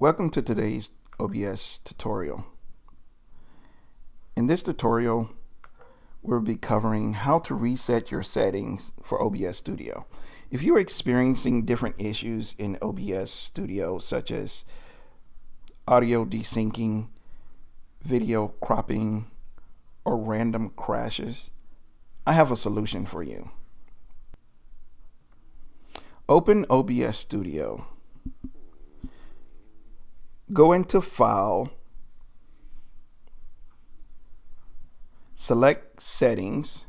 Welcome to today's OBS tutorial. In this tutorial, we'll be covering how to reset your settings for OBS Studio. If you're experiencing different issues in OBS Studio, such as audio desyncing, video cropping, or random crashes, I have a solution for you. Open OBS Studio. Go into File, select Settings,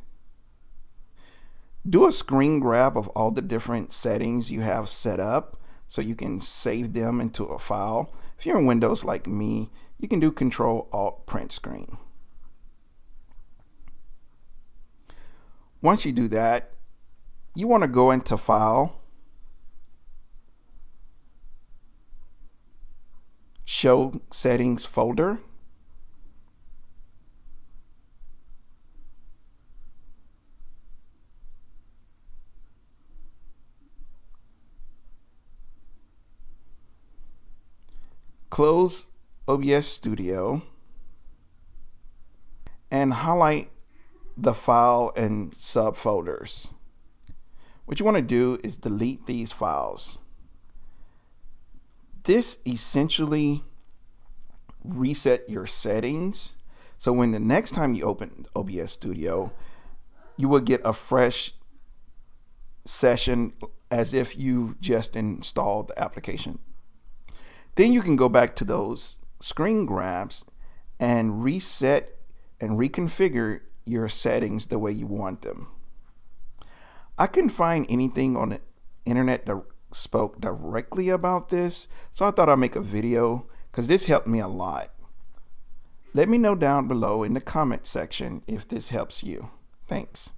do a screen grab of all the different settings you have set up so you can save them into a file. If you're in Windows like me, you can do Control-Alt print screen. Once you do that, you want to go into File, Show Settings folder, close OBS Studio, and highlight the file and subfolders. What you want to do is delete these files. This essentially reset your settings, so when the next time you open OBS Studio, you will get a fresh session as if you just installed the application. Then you can go back to those screen grabs and reset and reconfigure your settings the way you want them. I couldn't find anything on the internet that spoke directly about this, so I thought I'd make a video because this helped me a lot. Let me know down below in the comment section if this helps you. Thanks.